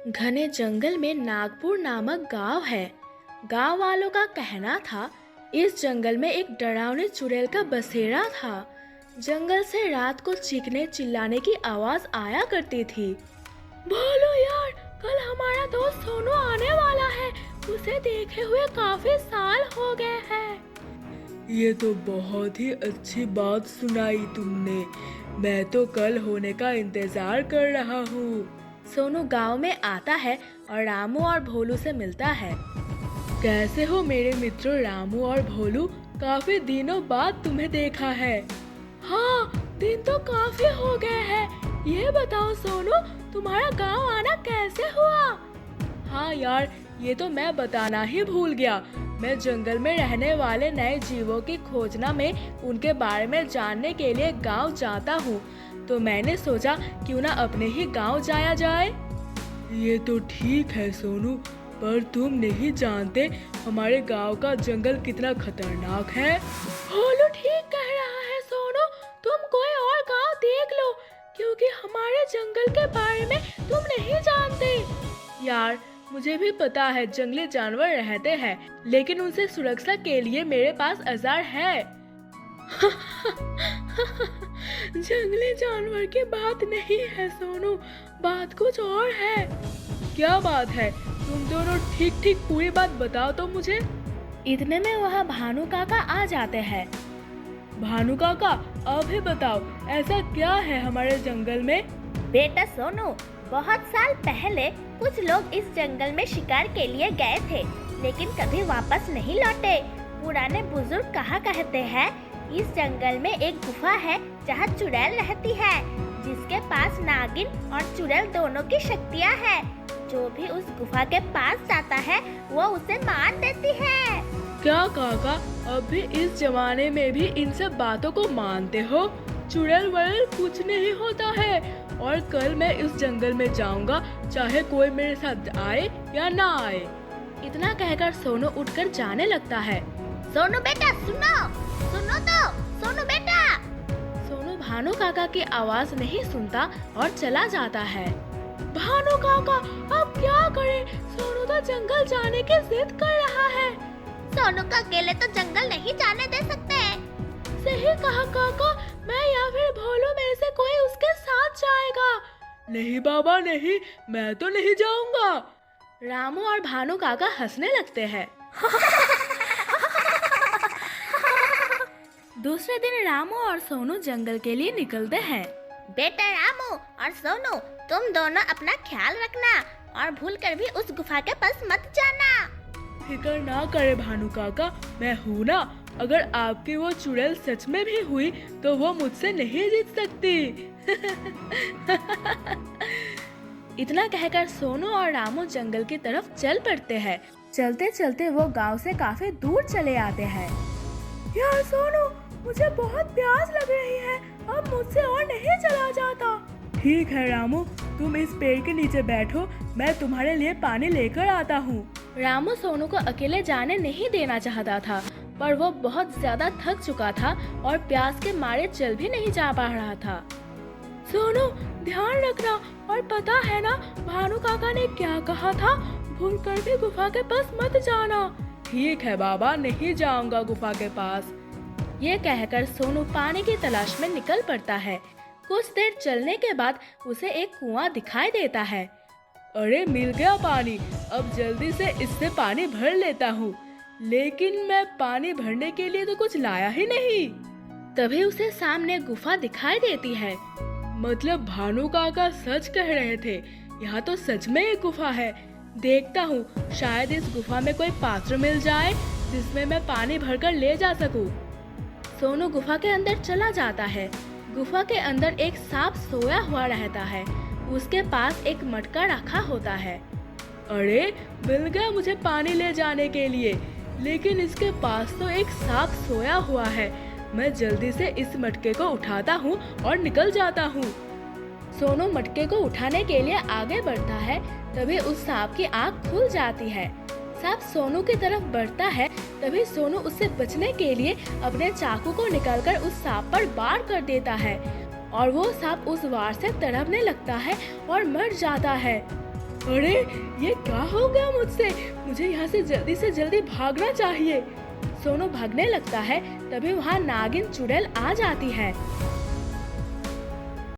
घने जंगल में नागपुर नामक गांव है। गांव वालों का कहना था इस जंगल में एक डरावनी चुड़ैल का बसेरा था। जंगल से रात को चीखने चिल्लाने की आवाज आया करती थी। बोलो यार, कल हमारा दोस्त सोनू आने वाला है। उसे देखे हुए काफी साल हो गए हैं। ये तो बहुत ही अच्छी बात सुनाई तुमने। मैं तो कल होने का इंतजार कर रहा हूँ। सोनू गांव में आता है और रामू और भोलू से मिलता है। कैसे हो मेरे मित्रों रामू और भोलू? काफी दिनों बाद तुम्हें देखा है। हाँ, दिन तो काफी हो गए हैं। ये बताओ सोनू, तुम्हारा गांव आना कैसे हुआ? हाँ यार, ये तो मैं बताना ही भूल गया। मैं जंगल में रहने वाले नए जीवों की खोजना में उनके बारे में जानने के लिए गांव जाता हूँ, तो मैंने सोचा क्यों ना अपने ही गांव जाया जाए। ये तो ठीक है सोनू, पर तुम नहीं जानते हमारे गांव का जंगल कितना खतरनाक है। भोलू ठीक कह रहा है सोनू, तुम कोई और गांव देख लो, क्योंकि हमारे जंगल के बारे में तुम नहीं जानते। यार, मुझे भी पता है जंगली जानवर रहते हैं, लेकिन उनसे सुरक्षा के लिए मेरे पास औजार है। जंगली जानवर की बात नहीं है सोनू, बात कुछ और है। क्या बात है? तुम दोनों ठीक ठीक पूरी बात बताओ तो मुझे। इतने में वहाँ भानु काका आ जाते हैं। भानु काका, अभी बताओ ऐसा क्या है हमारे जंगल में? बेटा सोनू, बहुत साल पहले कुछ लोग इस जंगल में शिकार के लिए गए थे, लेकिन कभी वापस नहीं लौटे। पुराने बुजुर्ग कहा करते हैं, इस जंगल में एक गुफा है जहाँ चुड़ैल रहती है, जिसके पास नागिन और चुड़ैल दोनों की शक्तियाँ हैं। जो भी उस गुफा के पास जाता है वो उसे मार देती है। क्या काका, अभी इस जमाने में भी इन सब बातों को मानते हो? चुड़ैल वुड़ैल कुछ नहीं होता है, और कल मैं इस जंगल में जाऊंगा, चाहे कोई मेरे साथ आए या ना आए। इतना कहकर सोनू उठकर जाने लगता है। सोनू बेटा सुनो, सुनो तो, सोनू बेटा। सोनू भानु काका की आवाज नहीं सुनता और चला जाता है। भानु काका, अब क्या करें? सोनू तो जंगल जाने की जिद कर रहा है। सोनू को अकेले तो जंगल नहीं जाने दे सकते। सही कहा काका, मैं या फिर भोलू में से कोई उसके साथ जाएगा। नहीं बाबा नहीं, मैं तो नहीं जाऊंगा। रामू और भानु काका हंसने लगते हैं। दूसरे दिन रामू और सोनू जंगल के लिए निकलते हैं। बेटा रामू और सोनू, तुम दोनों अपना ख्याल रखना और भूलकर भी उस गुफा के पास मत जाना। फिकर ना करे भानु काका, मैं हूँ ना। अगर आपकी वो चुड़ैल सच में भी हुई तो वो मुझसे नहीं जीत सकती। इतना कहकर सोनू और रामू जंगल की तरफ चल पड़ते हैं। चलते चलते वो गांव से काफी दूर चले आते हैं। यार सोनू, मुझे बहुत प्यास लग रही है, अब मुझसे और नहीं चला जाता। ठीक है रामू, तुम इस पेड़ के नीचे बैठो, मैं तुम्हारे लिए पानी लेकर आता हूँ। रामू सोनू को अकेले जाने नहीं देना चाहता था, पर वो बहुत ज्यादा थक चुका था और प्यास के मारे चल भी नहीं जा पा रहा था। सोनू, ध्यान रखना, और पता है ना भानु काका ने क्या कहा था? भूल कर भी गुफा के पास मत जाना। ठीक है बाबा, नहीं जाऊंगा गुफा के पास। ये कहकर सोनू पानी की तलाश में निकल पड़ता है। कुछ देर चलने के बाद उसे एक कुआं दिखाई देता है। अरे मिल गया पानी, अब जल्दी से इससे पानी भर लेता हूँ। लेकिन मैं पानी भरने के लिए तो कुछ लाया ही नहीं। तभी उसे सामने गुफा दिखाई देती है। मतलब भानु काका सच कह रहे थे, यहाँ तो सच में एक गुफा है। देखता हूँ, शायद इस गुफा में कोई पात्र मिल जाए जिसमें मैं पानी भरकर ले जा सकूँ। सोनू गुफा के अंदर चला जाता है। गुफा के अंदर एक सांप सोया हुआ रहता है। उसके पास एक मटका रखा होता है। अरे मिल गया मुझे पानी ले जाने के लिए, लेकिन इसके पास तो एक सांप सोया हुआ है। मैं जल्दी से इस मटके को उठाता हूँ और निकल जाता हूँ। सोनू मटके को उठाने के लिए आगे बढ़ता है, तभी उस सांप की आँख खुल जाती है। सांप सोनू की तरफ बढ़ता है, तभी सोनू उससे बचने के लिए अपने चाकू को निकालकर उस सांप पर वार कर देता है और वो सांप उस वार से तड़पने लगता है और मर जाता है। अरे ये क्या हो गया मुझसे? मुझे यहाँ से जल्दी भागना चाहिए। सोनू भागने लगता है, तभी वहाँ नागिन चुड़ैल आ जाती है।